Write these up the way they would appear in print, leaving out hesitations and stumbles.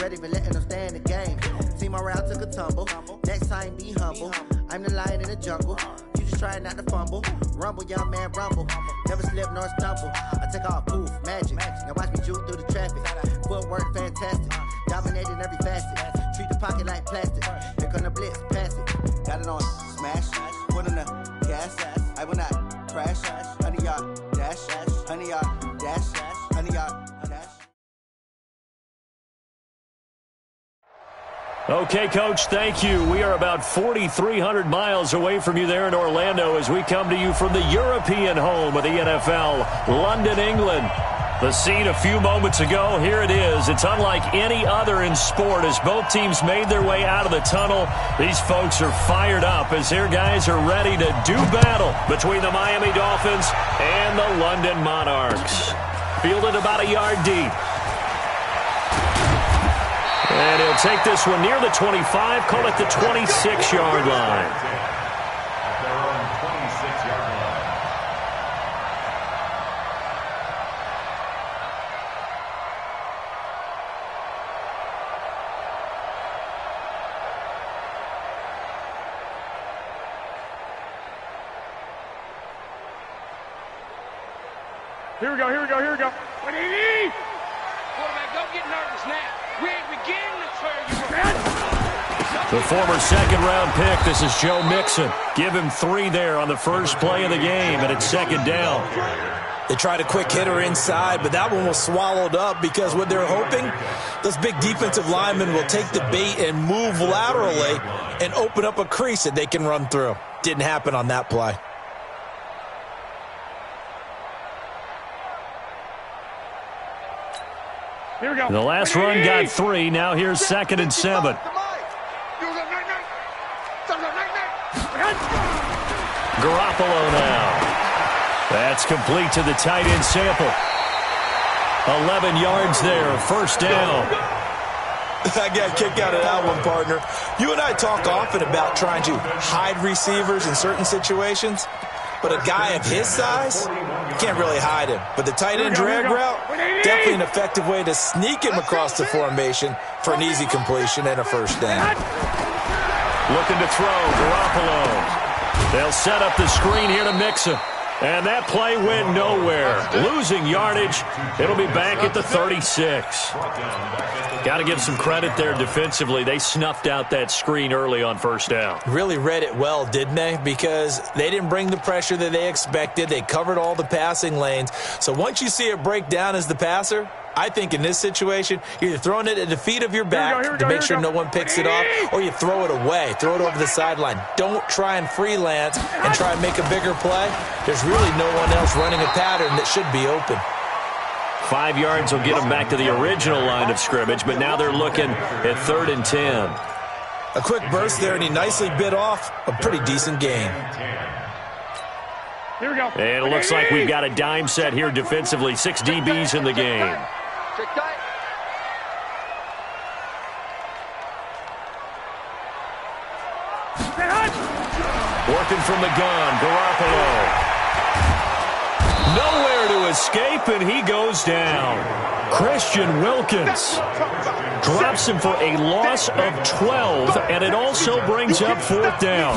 Ready for letting them stay in the game. See my route took a tumble. Next time be humble. I'm the lion in the jungle. You just try not to fumble. Rumble, young man, rumble. Never slip nor stumble. I take off, poof, magic. Now watch me juke through the traffic. Footwork fantastic. Dominating every facet. Treat the pocket like plastic. Here come the blitz, pass it. Got it on smash. Put on the gas. I will not crash. 100-yard dash. 100-yard dash. 100-yard. Okay, Coach, thank you. We are about 4,300 miles away from you there in Orlando as we come to you from the European home of the NFL, London, England. The scene a few moments ago, here it is. It's unlike any other in sport as both teams made their way out of the tunnel. These folks are fired up as their guys are ready to do battle between the Miami Dolphins and the London Monarchs. Fielded about a yard deep. And he'll take this one near the 25, call it the 26-yard line. Here we go. What do you need? Quarterback, don't get nervous now. We ain't beginning to turn you. The former second-round pick, this is Joe Mixon. Give him 3 there on the first play of the game, and it's second down. They tried a quick hitter inside, but that one was swallowed up because what they're hoping, those big defensive linemen will take the bait and move laterally and open up a crease that they can run through. Didn't happen on that play. Here we go. The last run got 3. Now here's 2nd and 7. Garoppolo now. That's complete to the tight end sample. 11 yards there, first down. I got a kick out of that one, partner. You and I talk often about trying to hide receivers in certain situations, but a guy of his size, you can't really hide him. But the tight end drag route, definitely an effective way to sneak him across the formation for an easy completion and a first down. Looking to throw, Garoppolo. They'll set up the screen here to Mixon. And that play went nowhere. Losing yardage. It'll be back at the 36. Got to give some credit there defensively. They snuffed out that screen early on first down. Really read it well, didn't they? Because they didn't bring the pressure that they expected. They covered all the passing lanes. So once you see it break down as the passer, I think in this situation, you're either throwing it at the feet of your back to make sure no one picks it off, or you throw it away, throw it over the sideline. Don't try and freelance and try and make a bigger play. There's really no one else running a pattern that should be open. 5 yards will get them back to the original line of scrimmage, but now they're looking at 3rd and 10. A quick burst there, and he nicely bit off a pretty decent gain. Here we go. And it looks like we've got a dime set here defensively. 6 DBs in the game. Working from the gun, Garoppolo. Nowhere to escape, and he goes down. Christian Wilkins drops him for a loss of 12, and it also brings up 4th down.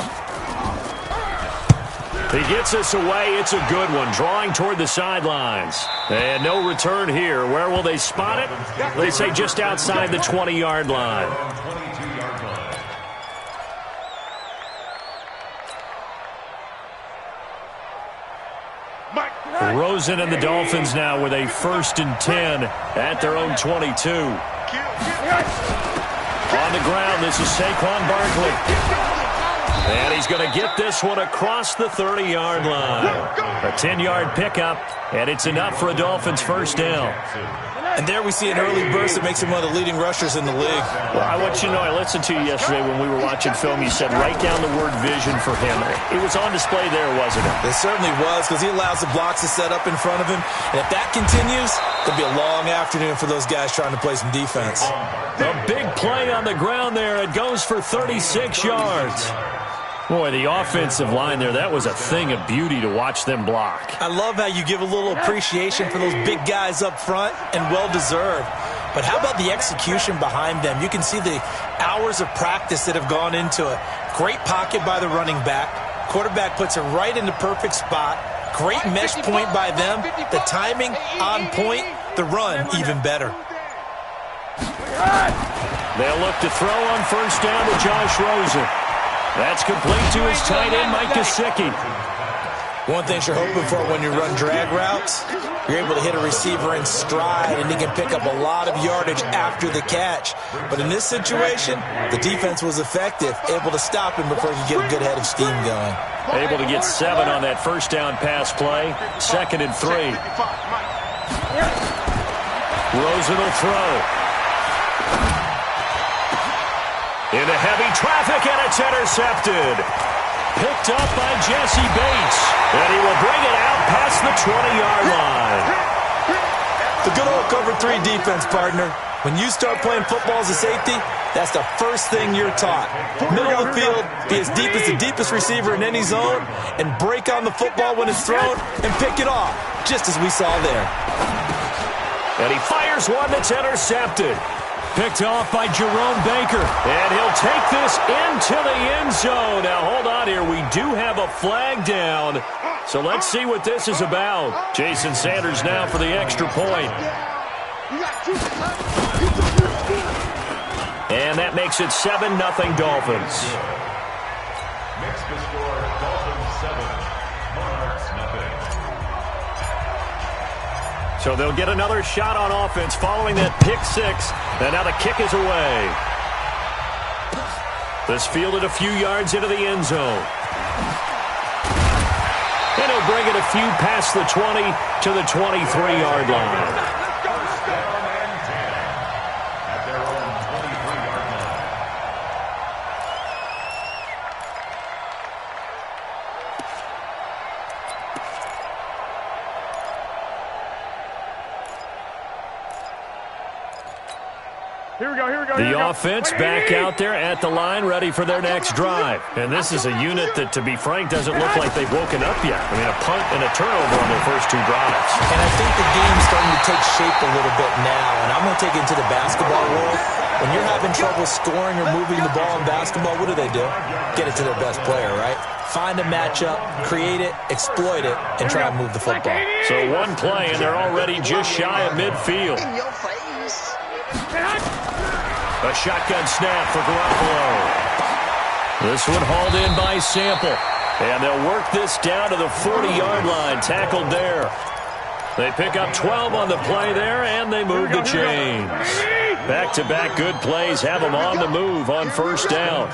He gets us away. It's a good one. Drawing toward the sidelines. And no return here. Where will they spot it? They say just outside the 20-yard line. Rosen and the Dolphins now with a 1st and 10 at their own 22. On the ground, this is Saquon Barkley. And he's going to get this one across the 30-yard line. A 10-yard pickup, and it's enough for a Dolphins first down. And there we see an early burst that makes him one of the leading rushers in the league. Well, I want you to know, I listened to you yesterday when we were watching film. You said write down the word vision for him. It was on display there, wasn't it? It certainly was, because he allows the blocks to set up in front of him. And if that continues, it'll be a long afternoon for those guys trying to play some defense. A big play on the ground there. It goes for 36 yards. Boy, the offensive line there, that was a thing of beauty to watch them block. I love how you give a little appreciation for those big guys up front, and well-deserved. But how about the execution behind them? You can see the hours of practice that have gone into it. Great pocket by the running back. Quarterback puts it right in the perfect spot. Great mesh point by them. The timing on point. The run even better. They'll look to throw on first down to Josh Rosen. That's complete to his tight end, Mike Gesicki. One thing you're hoping for when you run drag routes, you're able to hit a receiver in stride, and he can pick up a lot of yardage after the catch. But in this situation, the defense was effective, able to stop him before he could get a good head of steam going. Able to get 7 on that first down pass play. 2nd and 3. Rosen will throw. Into heavy traffic, and it's intercepted. Picked up by Jesse Bates. And he will bring it out past the 20-yard line. The good old cover 3 defense, partner. When you start playing football as a safety, that's the first thing you're taught. Middle of the field, be as deep as the deepest receiver in any zone, and break on the football when it's thrown and pick it off, just as we saw there. And he fires one that's intercepted. Picked off by Jerome Baker. And he'll take this into the end zone. Now, hold on here. We do have a flag down. So let's see what this is about. Jason Sanders now for the extra point. And that makes it 7-0 Dolphins. Next to score, Dolphins 7, Monarchs nothing. So they'll get another shot on offense following that pick 6. And now the kick is away. This fielded a few yards into the end zone. And he'll bring it a few past the 20 to the 23-yard line. The offense back out there at the line, ready for their next drive. And this is a unit that, to be frank, doesn't look like they've woken up yet. I mean, a punt and a turnover on their first 2 drives. And I think the game's starting to take shape a little bit now. And I'm going to take it into the basketball world. When you're having trouble scoring or moving the ball in basketball, what do? Get it to their best player, right? Find a matchup, create it, exploit it, and try and move the football. So one play, and they're already just shy of midfield. A shotgun snap for Garoppolo. This one hauled in by Sample. And they'll work this down to the 40-yard line. Tackled there. They pick up 12 on the play there, and they move the chains. Back-to-back good plays have them on the move on first down.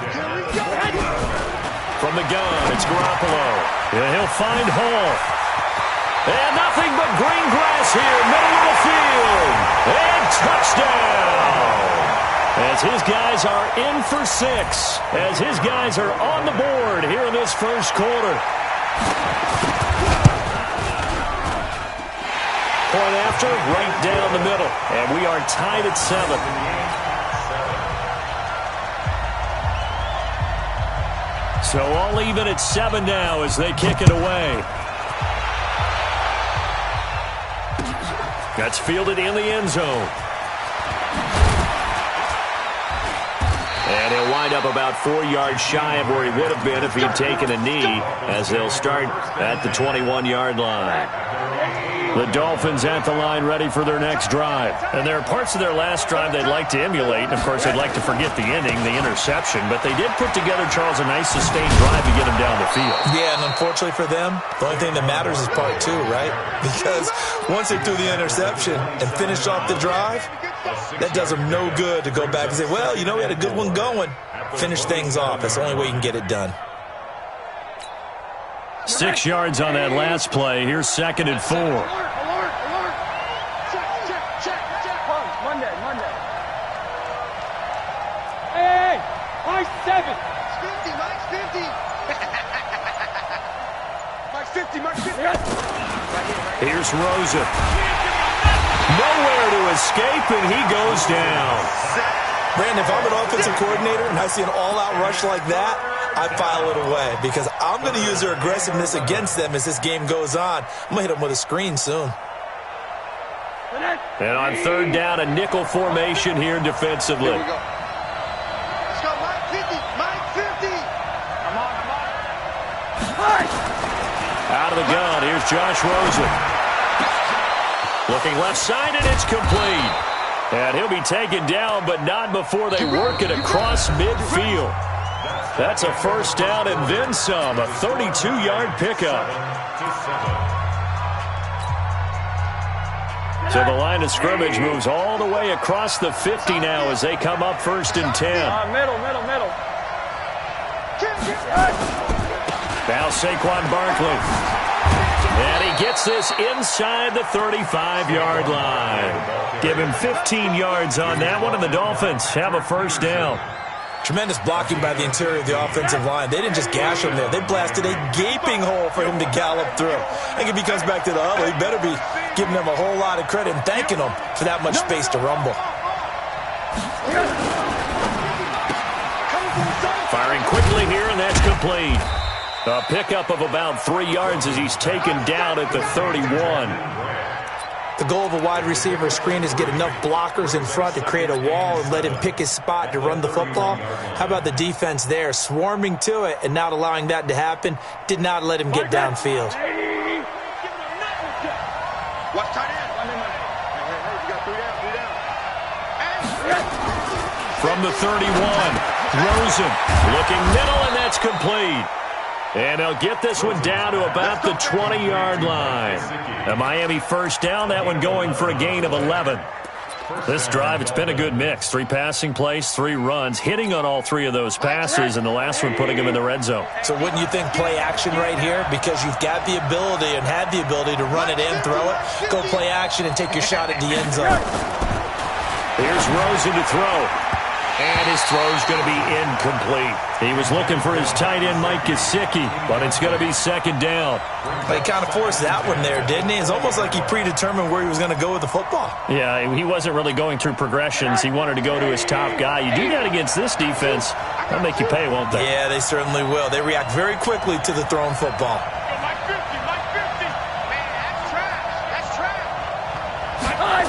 From the gun, it's Garoppolo. And he'll find Hall. And nothing but green grass here, middle of the field. And touchdown. As his guys are in for 6. As his guys are on the board here in this first quarter. Point after, right down the middle. And we are tied at 7. So all even at 7 now as they kick it away. That's fielded in the end zone. And he'll wind up about 4 yards shy of where he would have been if he'd taken a knee, as they'll start at the 21-yard line. The Dolphins at the line, ready for their next drive. And there are parts of their last drive they'd like to emulate. And, of course, they'd like to forget the ending, the interception. But they did put together, Charles, a nice sustained drive to get them down the field. Yeah, and unfortunately for them, the only thing that matters is part 2, right? Because once they threw the interception and finished off the drive, that does them no good to go back and say, well, you know, we had a good one going. Finish things off. That's the only way you can get it done. 6 yards on that last play. Here's 2nd and 4. Monday. Hey, Mike's 7. Mike's 50. Here's Rosen. Nowhere to escape, and he goes down. Brandon, if I'm an offensive coordinator and I see an all-out rush like that, I file it away because I'm going to use their aggressiveness against them as this game goes on. I'm going to hit them with a screen soon. And on third down, a nickel formation here defensively. Here we go. Let's go, Mike 50. Mike 50. I'm on. Out of the gun, here's Josh Rosen. Looking left side, and it's complete. And he'll be taken down, but not before they work it across midfield. That's a first down and then some, a 32-yard pickup. So the line of scrimmage moves all the way across the 50 now as they come up 1st and 10. Middle. Now Saquon Barkley. And he gets this inside the 35-yard line. Give him 15 yards on that one, and the Dolphins have a first down. Tremendous blocking by the interior of the offensive line. They didn't just gash him there. They blasted a gaping hole for him to gallop through. I think if he comes back to the huddle, he better be giving them a whole lot of credit and thanking them for that much space to rumble. Firing quickly here, and that's complete. A pickup of about 3 yards as he's taken down at the 31. The goal of a wide receiver screen is get enough blockers in front to create a wall and let him pick his spot to run the football. How about the defense there, swarming to it and not allowing that to happen? Did not let him get downfield. Watch tight end. Hey, you got 3 down. From the 31, Rosen looking middle, and that's complete. And they'll get this one down to about the 20-yard line. A Miami first down, that one going for a gain of 11. This drive, it's been a good mix. 3 passing plays, 3 runs, hitting on all 3 of those passes, and the last one putting him in the red zone. So wouldn't you think play action right here? Because you've got the ability and had the ability to run it in, throw it, go play action, and take your shot at the end zone. Here's Rosen to throw. And his throw's going to be incomplete. He was looking for his tight end, Mike Gesicki, but it's going to be second down. He kind of forced that one there, didn't he? It's almost like he predetermined where he was going to go with the football. Yeah, he wasn't really going through progressions. He wanted to go to his top guy. You do that against this defense, that'll make you pay, won't they? Yeah, they certainly will. They react very quickly to the thrown football. Mike 50. Man, that's trash.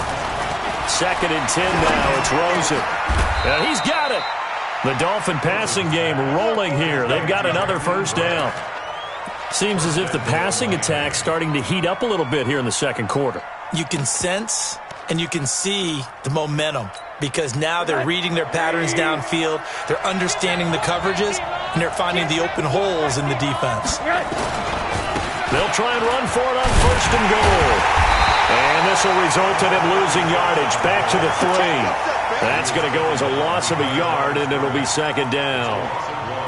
Second and 10 now. It's Rosen. And he's got it. The Dolphin passing game rolling here. They've got another first down. Seems as if the passing attack's starting to heat up a little bit here in the second quarter. You can sense and you can see the momentum because now they're reading their patterns downfield, they're understanding the coverages, and they're finding the open holes in the defense. They'll try and run for it on 1st and goal. And this will result in him losing yardage back to the 3. That's going to go as a loss of a yard, and it'll be second down.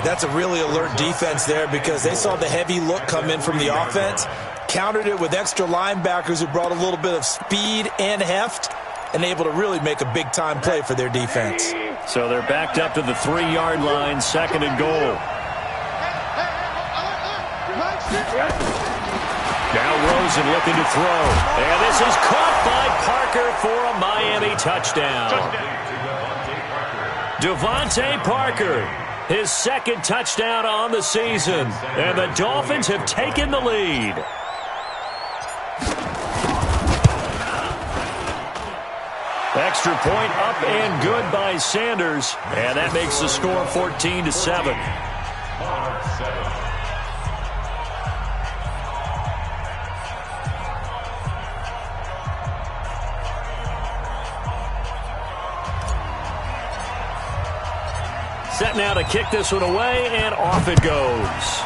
That's a really alert defense there because they saw the heavy look come in from the offense, countered it with extra linebackers who brought a little bit of speed and heft, and able to really make a big-time play for their defense. So they're backed up to the 3-yard line, 2nd and goal. Now Rosen looking to throw. And this is caught by Parker for a Miami touchdown. Devontae Parker, his 2nd touchdown on the season. And the Dolphins have taken the lead. Extra point up and good by Sanders. And that makes the score 14-7. Set now to kick this one away, and off it goes.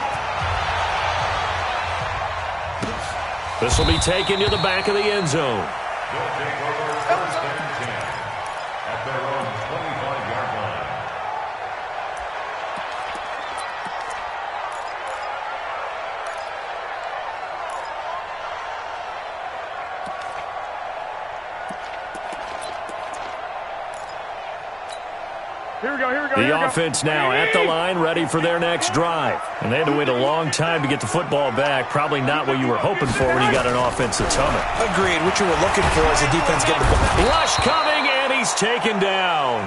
This will be taken to the back of the end zone. At their own 25-yard line. Here we go. The offense now at the line, ready for their next drive. And they had to wait a long time to get the football back. Probably not what you were hoping for when you got an offensive tunnel. Agreed. What you were looking for is a defense getting the ball. Rush coming, and he's taken down.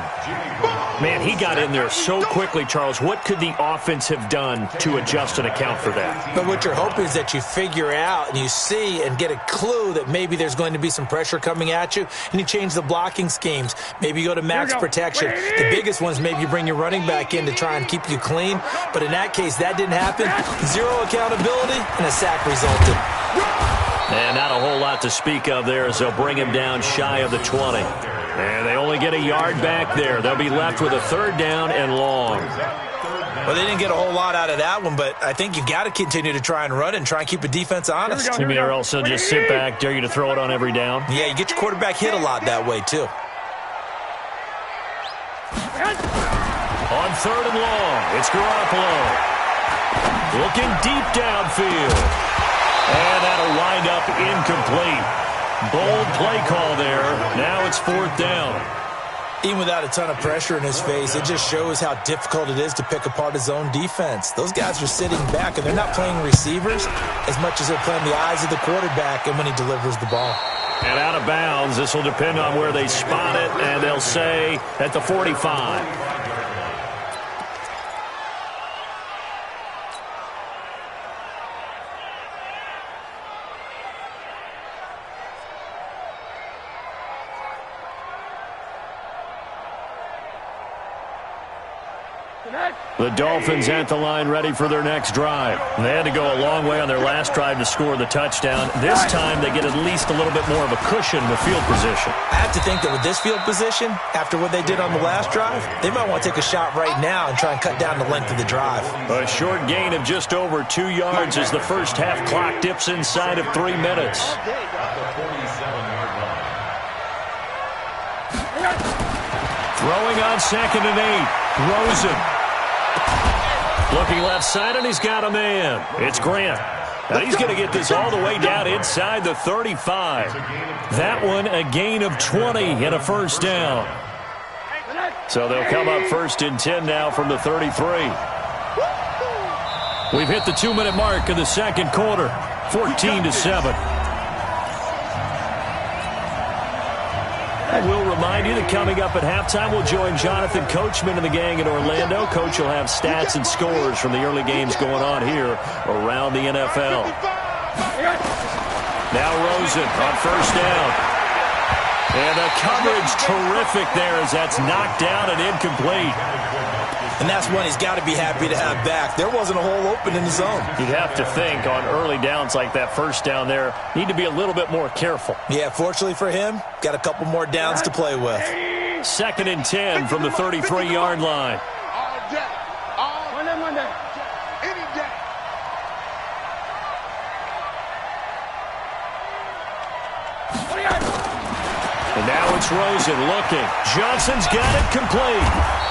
Man, he got in there so quickly, Charles. What could the offense have done to adjust and account for that? But what you're hoping is that you figure out and you see and get a clue that maybe there's going to be some pressure coming at you, and you change the blocking schemes. Maybe you go to max protection. The biggest one is maybe you bring your running back in to try and keep you clean. But in that case, that didn't happen. Zero accountability, and a sack resulted. And not a whole lot to speak of there as they'll bring him down shy of the 20. And they only get a yard back there. They'll be left with a 3rd down and long. Well, they didn't get a whole lot out of that one, but I think you've got to continue to try and run and try and keep a defense honest. You mean or else they'll just sit back, dare you to throw it on every down? Yeah, you get your quarterback hit a lot that way, too. On 3rd and long, it's Garoppolo. Looking deep downfield. And that'll wind up incomplete. Bold play call there. Now it's 4th down. Even without a ton of pressure in his face, it just shows how difficult it is to pick apart his own defense. Those guys are sitting back, and they're not playing receivers as much as they're playing the eyes of the quarterback and when he delivers the ball. And out of bounds. This will depend on where they spot it, and they'll say at the 45. The Dolphins at the line ready for their next drive. They had to go a long way on their last drive to score the touchdown. This time they get at least a little bit more of a cushion with field position. I have to think that with this field position, after what they did on the last drive, they might want to take a shot right now and try and cut down the length of the drive. A short gain of just over 2 yards as the first half clock dips inside of 3 minutes. Throwing on 2nd and 8. Rosen. Looking left side, and he's got a man. It's Grant. Now he's going to get this all the way down inside the 35. That one a gain of 20 and a 1st down. So they'll come up 1st and 10 now from the 33. We've hit the 2-minute mark of the 2nd quarter. 14-7. I will remind you that coming up at halftime, we'll join Jonathan Coachman and the gang in Orlando. Coach will have stats and scores from the early games going on here around the NFL. Now Rosen on 1st down. And the coverage terrific there as that's knocked down and incomplete. And that's one he's got to be happy to have back. There wasn't a hole open in the zone. You'd have to think on early downs like that 1st down there, need to be a little bit more careful. Yeah, fortunately for him, got a couple more downs to play with. 2nd and 10 from the 33-yard line. All day. All Monday. Any day. And now it's Rosen looking. Johnson's got it complete.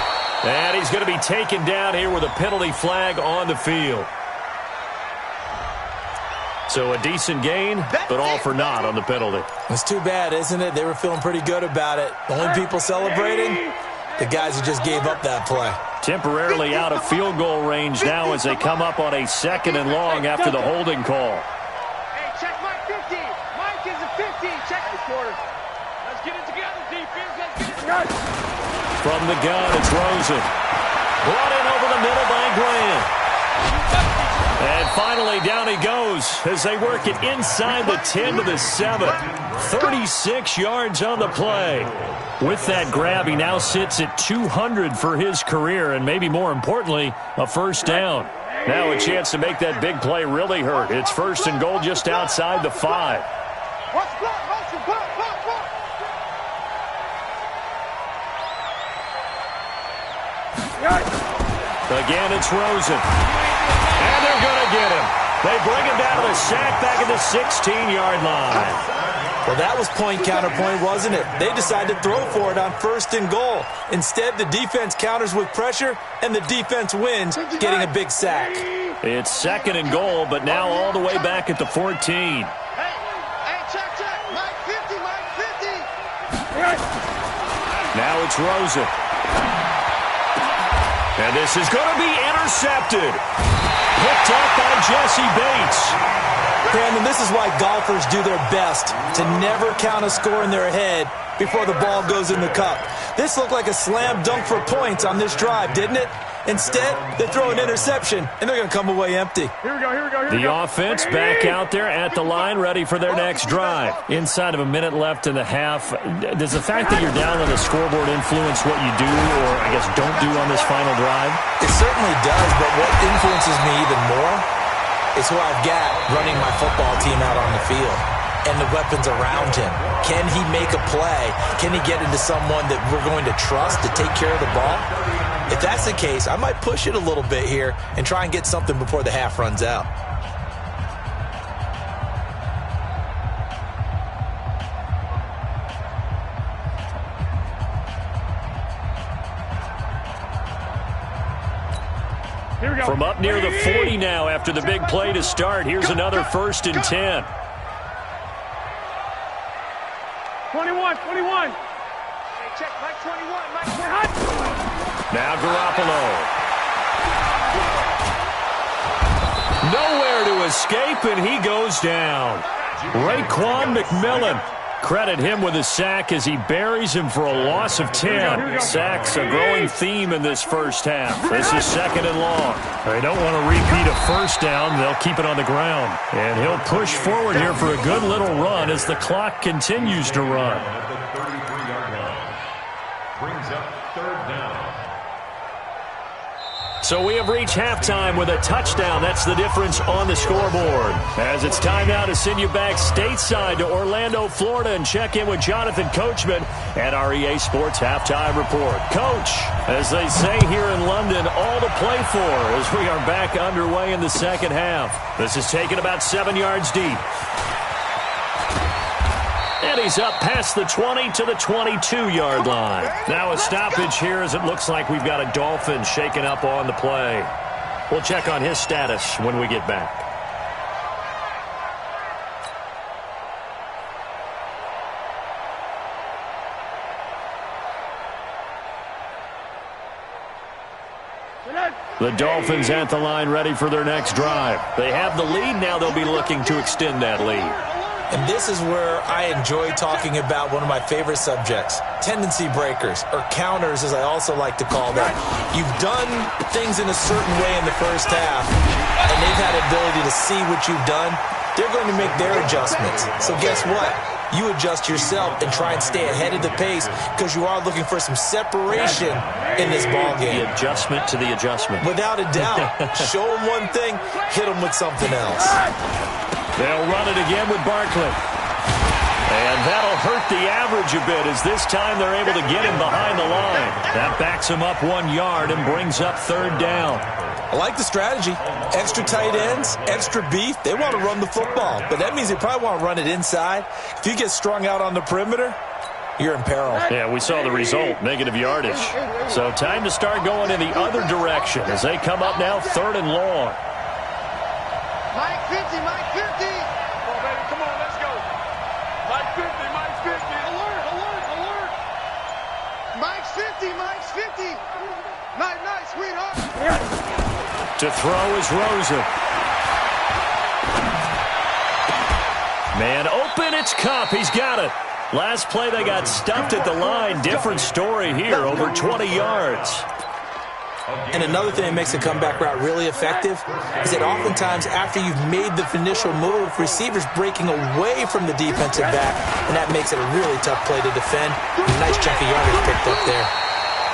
And he's going to be taken down here with a penalty flag on the field. So a decent gain, but all for naught on the penalty. It's too bad, isn't it? They were feeling pretty good about it. Only people celebrating, the guys who just gave up that play. Temporarily out of field goal range now as they come up on a 2nd and long after the holding call. Hey, check Mike 50. Mike is a 50. Check the quarter. Let's get it together, defense. Let's get it together. From the gun, it's Rosen. Brought in over the middle by Grant. And finally, down he goes as they work it inside the 10 to the 7. 36 yards on the play. With that grab, he now sits at 200 for his career, and maybe more importantly, a 1st down. Now a chance to make that big play really hurt. It's 1st and goal just outside the 5. Again, it's Rosen. And they're going to get him. They bring him down to the sack back at the 16-yard line. Well, that was point counterpoint, wasn't it? They decided to throw for it on 1st and goal. Instead, the defense counters with pressure, and the defense wins, getting a big sack. It's 2nd and goal, but now all the way back at the 14. Hey, check. Mike 50, Mike 50. Now it's Rosen. And this is going to be intercepted. Picked up by Jesse Bates. Brandon, this is why golfers do their best to never count a score in their head before the ball goes in the cup. This looked like a slam dunk for points on this drive, didn't it? Instead, they throw an interception, and they're going to come away empty. Here we go. The offense back out there at the line, ready for their next drive. Inside of a minute left in the half, does the fact that you're down on the scoreboard influence what you do, or I guess don't do on this final drive? It certainly does, but what influences me even more is who I've got running my football team out on the field and the weapons around him. Can he make a play? Can he get into someone that we're going to trust to take care of the ball? If that's the case, I might push it a little bit here and try and get something before the half runs out. Here we go. From up near the 40 now after the big play to start, here's another 1st and 10. 21. Hey, check, Mike 21, Mike 21. Now Garoppolo. Nowhere to escape, and he goes down. Raekwon McMillan. Credit him with a sack as he buries him for a loss of 10. Sacks a growing theme in this first half. This is 2nd and long. They don't want to repeat a first down. They'll keep it on the ground. And he'll push forward here for a good little run as the clock continues to run. At the 33-yard line. Brings up 3rd down. So we have reached halftime with a touchdown. That's the difference on the scoreboard. As it's time now to send you back stateside to Orlando, Florida, and check in with Jonathan Coachman at our EA Sports Halftime Report. Coach, as they say here in London, all to play for as we are back underway in the second half. This is taken about 7 yards deep. And he's up past the 20 to the 22-yard line. Now a stoppage here as it looks like we've got a Dolphin shaken up on the play. We'll check on his status when we get back. The Dolphins at the line ready for their next drive. They have the lead. Now they'll be looking to extend that lead. And this is where I enjoy talking about one of my favorite subjects, tendency breakers, or counters as I also like to call them. You've done things in a certain way in the first half, and they've had the ability to see what you've done. They're going to make their adjustments. So guess what? You adjust yourself and try and stay ahead of the pace because you are looking for some separation in this ballgame. The adjustment to the adjustment. Without a doubt. Show them one thing, hit them with something else. They'll run it again with Barkley. And that'll hurt the average a bit as this time they're able to get him behind the line. That backs him up 1 yard and brings up 3rd down. I like the strategy. Extra tight ends, extra beef. They want to run the football, but that means they probably want to run it inside. If you get strung out on the perimeter, you're in peril. Yeah, we saw the result, negative yardage. So time to start going in the other direction as they come up now 3rd and long. Mike 50, Mike 50. Come on, baby, come on, let's go. Mike 50, Mike 50. Alert. Mike's 50, Mike's 50. Nice, sweetheart. To throw is Rosen. Man open, it's Kupp. He's got it. Last play they got stuffed at the line. Different story here, over 20 yards. And another thing that makes a comeback route really effective is that oftentimes after you've made the initial move, receivers breaking away from the defensive back, and that makes it a really tough play to defend. Nice chunk of yardage picked up there.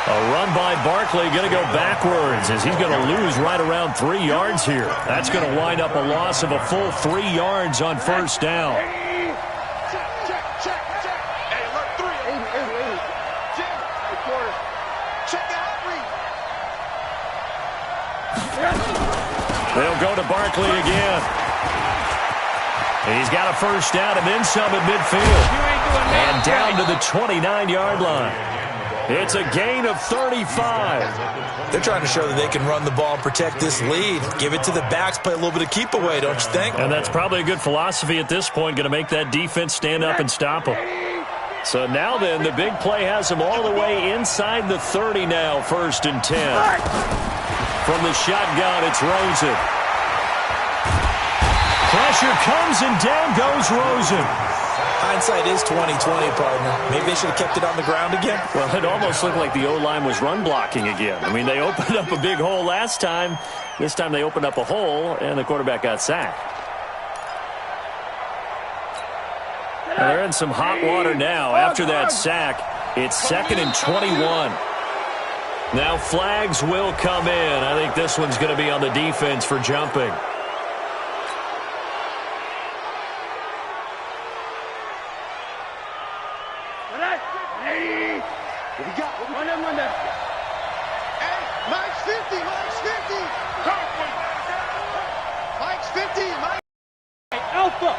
A run by Barkley, going to go backwards as he's going to lose right around 3 yards here. That's going to wind up a loss of a full 3 yards on 1st down. Check. Hey, alert 3. Jim, quarter. Check the out read. They'll go to Barkley again. He's got a 1st down and then some at midfield. And down to the 29-yard line. It's a gain of 35. They're trying to show that they can run the ball and protect this lead. Give it to the backs, play a little bit of keep away, don't you think? And that's probably a good philosophy at this point, going to make that defense stand up and stop them. So now then, the big play has them all the way inside the 30 now, 1st and 10. From the shotgun, it's Rosen. Pressure comes, and down goes Rosen. Hindsight is 20/20, partner. Maybe they should have kept it on the ground again. Well, it almost looked like the O-line was run blocking again. I mean, they opened up a big hole last time. This time they opened up a hole, and the quarterback got sacked. Well, they're in some hot water now. After that sack, it's 2nd and 21. Now flags will come in. I think this one's going to be on the defense for jumping. Mike's 50, Mike's 50. Mike's 50, Mike. Alpha.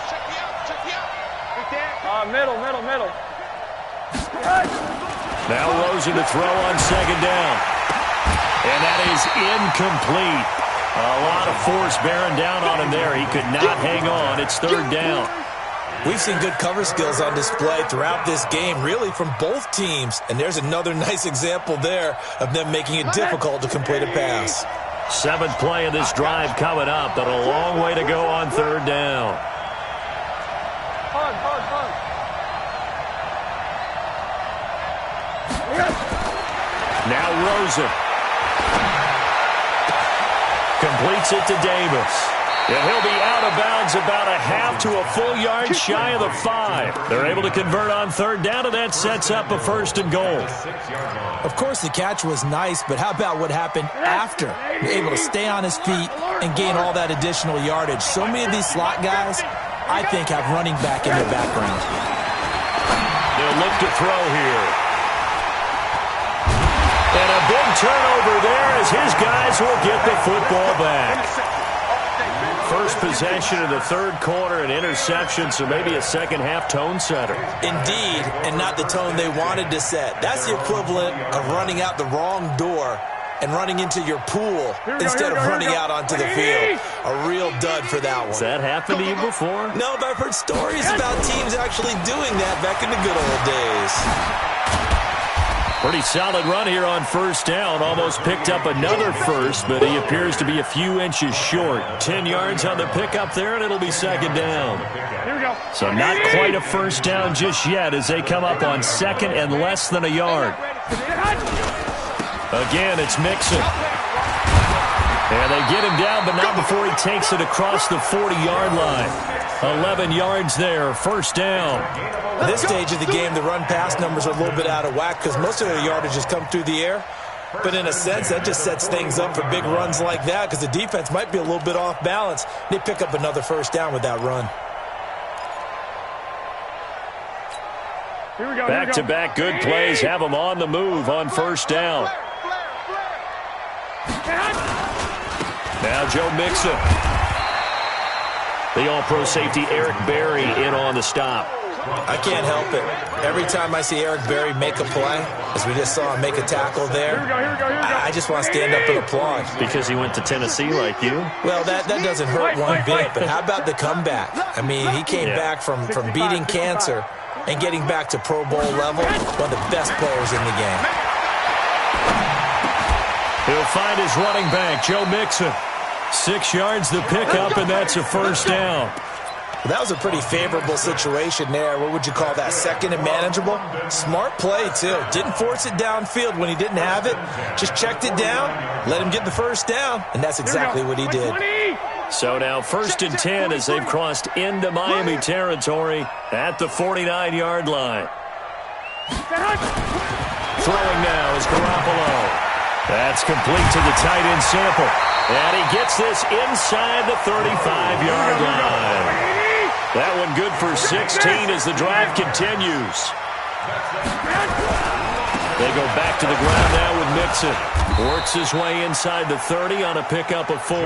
Check me out, check me out. Middle. Now Rosen to throw on 2nd down. And that is incomplete. A lot of force bearing down on him there. He could not hang on. It's 3rd down. We've seen good cover skills on display throughout this game, really from both teams. And there's another nice example there of them making it difficult to complete a pass. 7th play of this drive coming up, but a long way to go on 3rd down. Hug. Now Rosen. Completes it to Davis. And he'll be out of bounds about a half to a full yard shy of the 5. They're able to convert on 3rd down, and that sets up a 1st and goal. Of course, the catch was nice, but how about what happened after? Able to stay on his feet and gain all that additional yardage. So many of these slot guys, I think, have running back in their background. They'll look to throw here. And a big turnover there as his guys will get the football back. First possession of the 3rd quarter, an interception, so maybe a second-half tone setter. Indeed, and not the tone they wanted to set. That's the equivalent of running out the wrong door and running into your pool instead of running out onto the field. A real dud for that one. Has that happened to you before? No, but I've heard stories about teams actually doing that back in the good old days. Pretty solid run here on 1st down. Almost picked up another first, but he appears to be a few inches short. 10 yards on the pickup there, and it'll be 2nd down. Here we go. So not quite a 1st down just yet as they come up on 2nd and less than a yard. Again, it's Mixon. And they get him down, but not before he takes it across the 40-yard line. 11 yards there, 1st down. At this stage of the game, the run-pass numbers are a little bit out of whack because most of their yardage has come through the air. But in a sense, that just sets things up for big runs like that because the defense might be a little bit off balance. They pick up another 1st down with that run. Here we go. Back-to-back good plays have them on the move on 1st down. Now Joe Mixon. The all-pro safety Eric Berry in on the stop. I can't help it. Every time I see Eric Berry make a play, as we just saw him make a tackle there, I just want to stand up and applaud. Because he went to Tennessee like you? Well, that doesn't hurt one bit, but how about the comeback? I mean, he came back from beating cancer and getting back to Pro Bowl level, one of the best players in the game. He'll find his running back, Joe Mixon. 6 yards the pickup, and that's a 1st down. Well, that was a pretty favorable situation there. What would you call that? 2nd and manageable? Smart play, too. Didn't force it downfield when he didn't have it. Just checked it down, let him get the 1st down, and that's exactly what he did. So now 1st and 10 as they've crossed into Miami territory at the 49-yard line. Throwing now is Garoppolo. That's complete to the tight end Sample. And he gets this inside the 35-yard line. That one good for 16 as the drive continues. They go back to the ground now with Mixon. Works his way inside the 30 on a pickup of 4.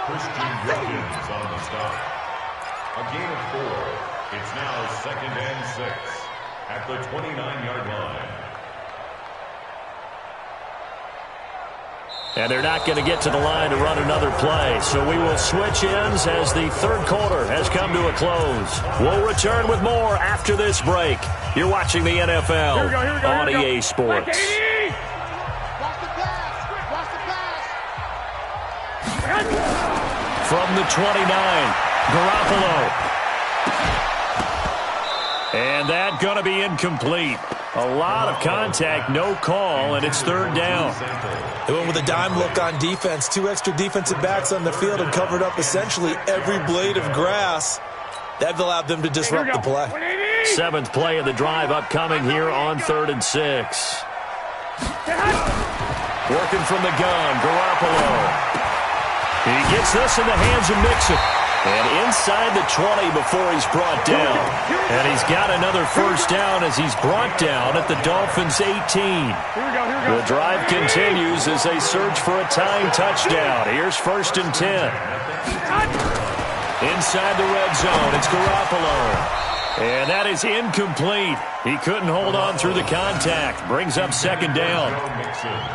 Christian Wilkins on the stop. A gain of 4. It's now 2nd and 6 at the 29-yard line. And they're not going to get to the line to run another play. So we will switch ends as the 3rd quarter has come to a close. We'll return with more after this break. You're watching the NFL on EA Sports. Watch the pass. from the 29. Garoppolo. And that going to be incomplete. A lot of contact, no call, and it's third down. They went with a dime look on defense. 2 extra defensive backs on the field and covered up essentially every blade of grass. That allowed them to disrupt the play. 7th play of the drive upcoming here on 3rd and 6. Working from the gun, Garoppolo. He gets this in the hands of Mixon. And inside the 20 before he's brought down. And he's got another first down as he's brought down at the Dolphins' 18. The drive continues as they search for a tying touchdown. Here's 1st and 10. Inside the red zone, it's Garoppolo. And that is incomplete. He couldn't hold on through the contact. Brings up 2nd down.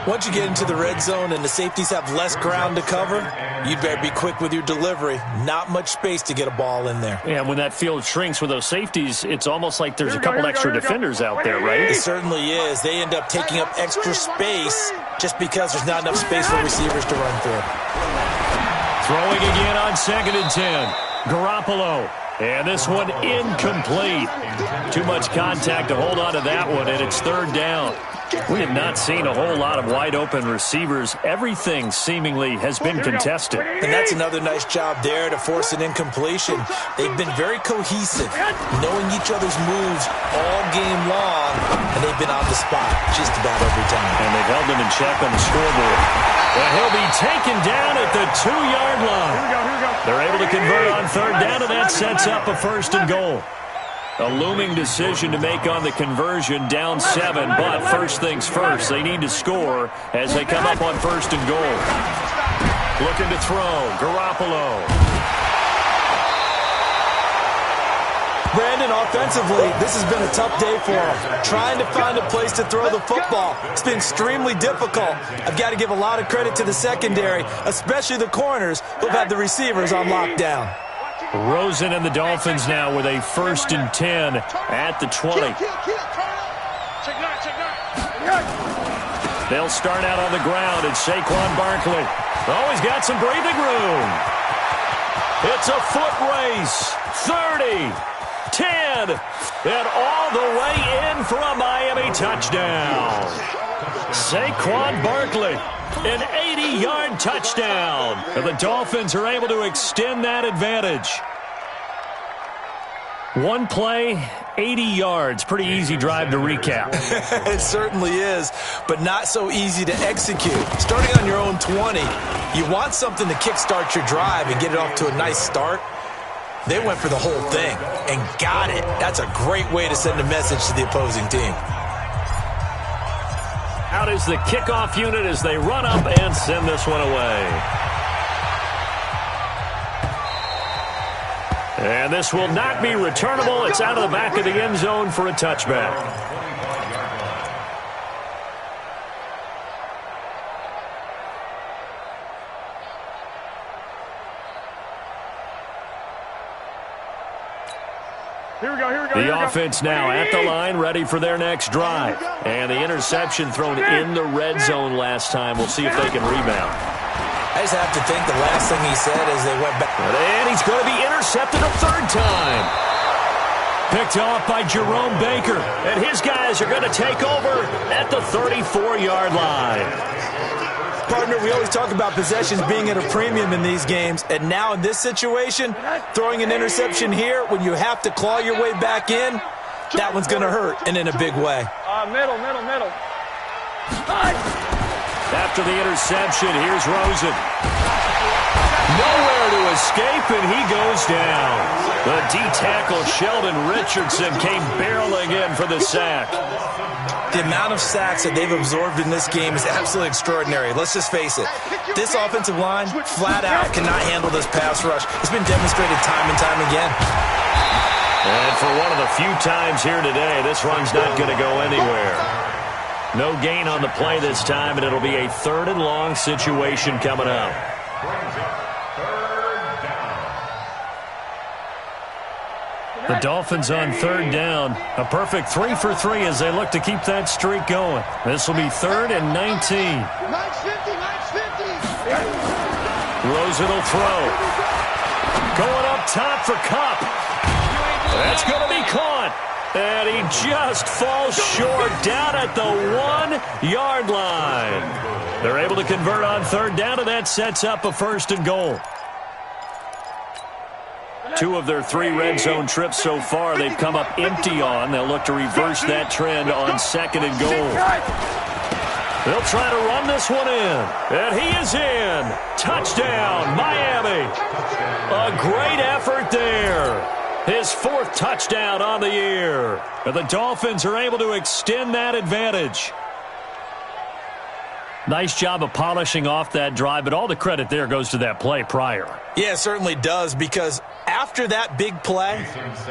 Once you get into the red zone and the safeties have less ground to cover, you'd better be quick with your delivery. Not much space to get a ball in there. Yeah, when that field shrinks with those safeties, it's almost like there's a couple extra defenders out there, right? It certainly is. They end up taking up extra space just because there's not enough space for receivers to run through. Throwing again on 2nd and 10. Garoppolo. And this one incomplete. Too much contact to hold on to that one, and it's 3rd down. We have not seen a whole lot of wide-open receivers. Everything seemingly has been contested. And that's another nice job there to force an incompletion. They've been very cohesive, knowing each other's moves all game long, and they've been on the spot just about every time. And they've held them in check on the scoreboard. And he'll be taken down at the 2-yard line. They're able to convert on 3rd down, and that sets up a 1st and goal. A looming decision to make on the conversion, down 7, but first things first, they need to score as they come up on 1st and goal. Looking to throw, Garoppolo. Brandon, offensively, this has been a tough day for him. Trying to find a place to throw the football. It's been extremely difficult. I've got to give a lot of credit to the secondary, especially the corners who've had the receivers on lockdown. Rosen and the Dolphins now with a 1st and 10 at the 20. They'll start out on the ground. It's Saquon Barkley. Oh, he's got some breathing room. It's a foot race. 30, 10, and all the way in for a Miami touchdown. Saquon Barkley, an 80-yard touchdown. And the Dolphins are able to extend that advantage. One play, 80 yards. Pretty easy drive to recap. It certainly is, but not so easy to execute. Starting on your own 20, you want something to kickstart your drive and get it off to a nice start. They went for the whole thing and got it. That's a great way to send a message to the opposing team. Out is the kickoff unit as they run up and send this one away. And this will not be returnable. It's out of the back of the end zone for a touchback. The offense now at the line, ready for their next drive. And the interception thrown in the red zone last time. We'll see if they can rebound. I just have to think the last thing he said as they went back. And he's going to be intercepted a 3rd time. Picked off by Jerome Baker. And his guys are going to take over at the 34-yard line. Partner, we always talk about possessions being at a premium in these games, and now in this situation, throwing an interception here when you have to claw your way back in, that one's going to hurt, and in a big way. Middle. After the interception, here's Rosen. Nowhere to escape, and he goes down. The D-tackle Sheldon Richardson came barreling in for the sack. The amount of sacks that they've absorbed in this game is absolutely extraordinary. Let's just face it. This offensive line, flat out, cannot handle this pass rush. It's been demonstrated time and time again. And for one of the few times here today, this run's not going to go anywhere. No gain on the play this time, and it'll be a 3rd and long situation coming up. The Dolphins on 3rd down. A perfect 3 for 3 as they look to keep that streak going. This will be 3rd and 19. Rosen will throw. Going up top for Cup. That's going to be caught. And he just falls short down at the 1-yard line. They're able to convert on third down, and that sets up a 1st and goal. 2 of their 3 red zone trips so far they've come up empty on. They'll look to reverse that trend on 2nd and goal. They'll try to run this one in. And he is in. Touchdown, Miami. A great effort there. His 4th touchdown on the year. And the Dolphins are able to extend that advantage. Nice job of polishing off that drive, but all the credit there goes to that play prior. Yeah, it certainly does, because after that big play,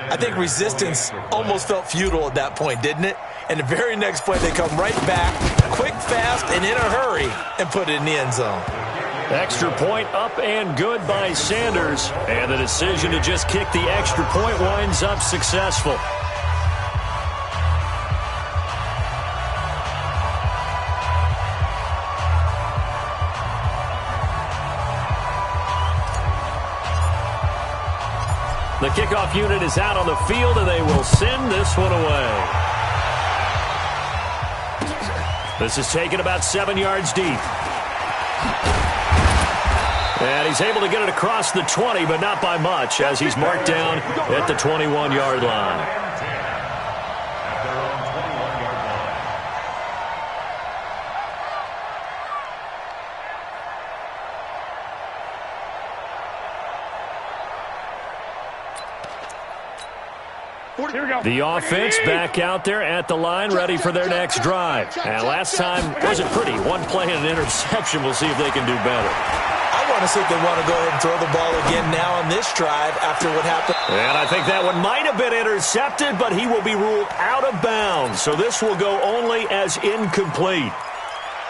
I think resistance almost felt futile at that point, didn't it? And the very next play, they come right back, quick, fast, and in a hurry, and put it in the end zone. Extra point up and good by Sanders. And the decision to just kick the extra point winds up successful. The kickoff unit is out on the field, and they will send this one away. This is taken about 7 yards deep. And he's able to get it across the 20, but not by much, as he's marked down at the 21-yard line. The offense back out there at the line, ready for their next drive. And last time wasn't pretty. 1 play and an interception. We'll see if they can do better. I want to see if they want to go ahead and throw the ball again now on this drive after what happened. And I think that one might have been intercepted, but he will be ruled out of bounds. So this will go only as incomplete.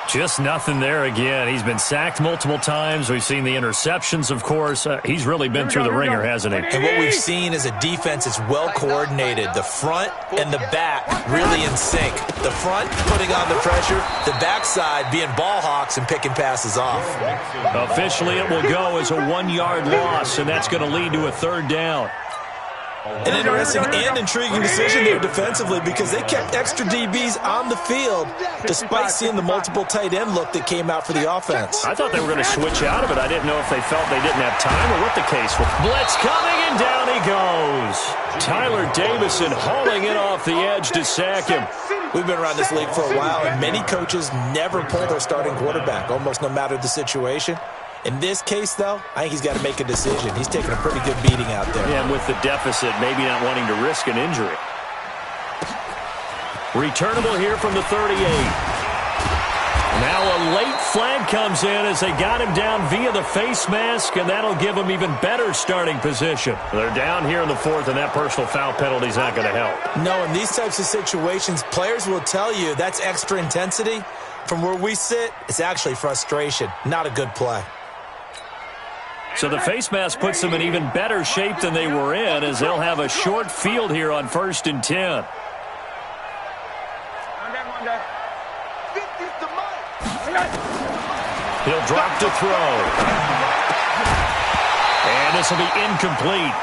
Just nothing there again. He's been sacked multiple times. We've seen the interceptions, of course. He's really been through the ringer, hasn't he? And what we've seen is a defense that's well coordinated. The front and the back really in sync. The front putting on the pressure, the backside being ball hawks and picking passes off. Officially, it will go as a 1-yard loss, and that's going to lead to a 3rd down. An interesting and intriguing decision there defensively, because they kept extra DBs on the field despite seeing the multiple tight end look that came out for the offense. I thought they were going to switch out of it. I didn't know if they felt they didn't have time or what the case was. Blitz coming, and down he goes. Tyler Davison hauling it off the edge to sack him. We've been around this league for a while, and many coaches never pull their starting quarterback, almost no matter the situation. In this case, though, I think he's got to make a decision. He's taking a pretty good beating out there. Yeah, and with the deficit, maybe not wanting to risk an injury. Returnable here from the 38. Now a late flag comes in as they got him down via the face mask, and that'll give him even better starting position. They're down here in the 4th, and that personal foul penalty is not going to help. No, in these types of situations, players will tell you that's extra intensity. From where we sit, it's actually frustration, not a good play. So the face mask puts them in even better shape than they were in, as they'll have a short field here on 1st and 10. He'll drop to throw. And this will be incomplete.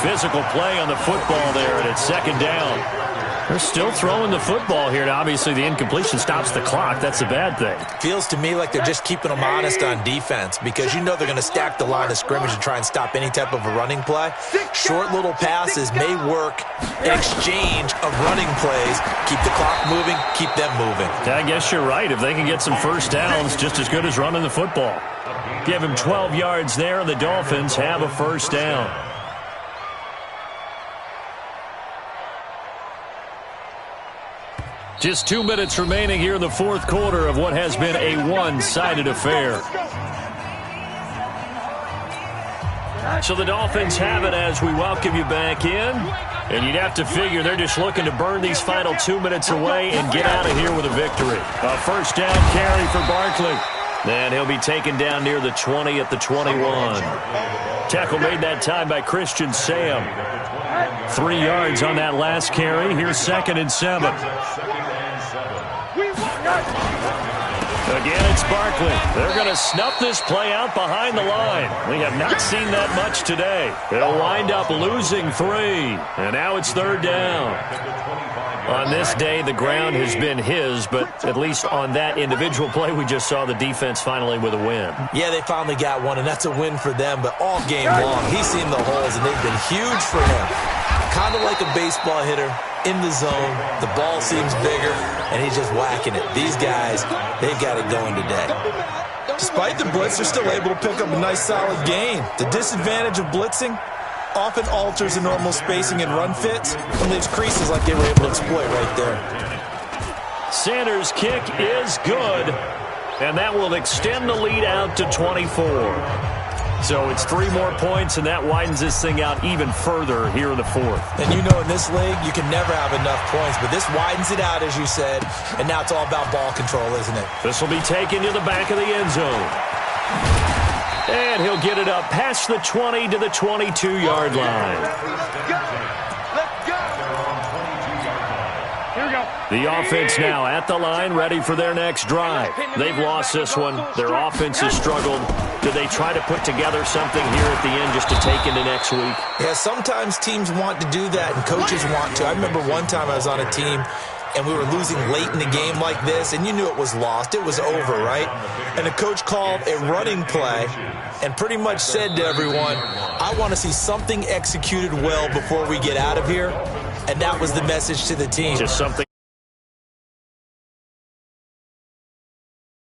Physical play on the football there, and it's 2nd down. They're still throwing the football here, and obviously the incompletion stops the clock. That's a bad thing. Feels to me like they're just keeping them honest on defense, because you know they're going to stack the line of scrimmage and try and stop any type of a running play. Short little passes may work in exchange of running plays. Keep the clock moving, keep them moving. I guess you're right. If they can get some first downs, just as good as running the football. Give him 12 yards there, and the Dolphins have a 1st down. Just 2 minutes remaining here in the 4th quarter of what has been a one-sided affair. So the Dolphins have it as we welcome you back in. And you'd have to figure they're just looking to burn these final 2 minutes away and get out of here with a victory. A 1st down carry for Barkley. And he'll be taken down near the 20 at the 21. Tackle made that time by Christian Sam. 3 yards on that last carry. Here's 2nd and 7. Again, it's Barkley. They're going to snuff this play out behind the line. We have not seen that much today. They'll wind up losing 3. And now it's 3rd down. On this day, the ground has been his, but at least on that individual play, we just saw the defense finally with a win. Yeah, they finally got one, and that's a win for them. But all game long, he's seen the holes, and they've been huge for him. Kind of like a baseball hitter in the zone. The ball seems bigger, and he's just whacking it. These guys, they've got it going today. Despite the blitz, they're still able to pick up a nice, solid gain. The disadvantage of blitzing often alters the normal spacing and run fits and leaves creases like they were able to exploit right there. Sanders' kick is good, and that will extend the lead out to 24. So it's 3 more points, and that widens this thing out even further here in the 4th. And you know in this league, you can never have enough points, but this widens it out, as you said, and now it's all about ball control, isn't it? This will be taken to the back of the end zone. And he'll get it up past the 20 to the 22-yard line. The offense now at the line, ready for their next drive. They've lost this one. Their offense has struggled. Do they try to put together something here at the end just to take into next week? Yeah, sometimes teams want to do that, and coaches want to. I remember one time I was on a team, and we were losing late in the game like this, and you knew it was lost. It was over, right? And the coach called a running play and pretty much said to everyone, I want to see something executed well before we get out of here. And that was the message to the team. Just something.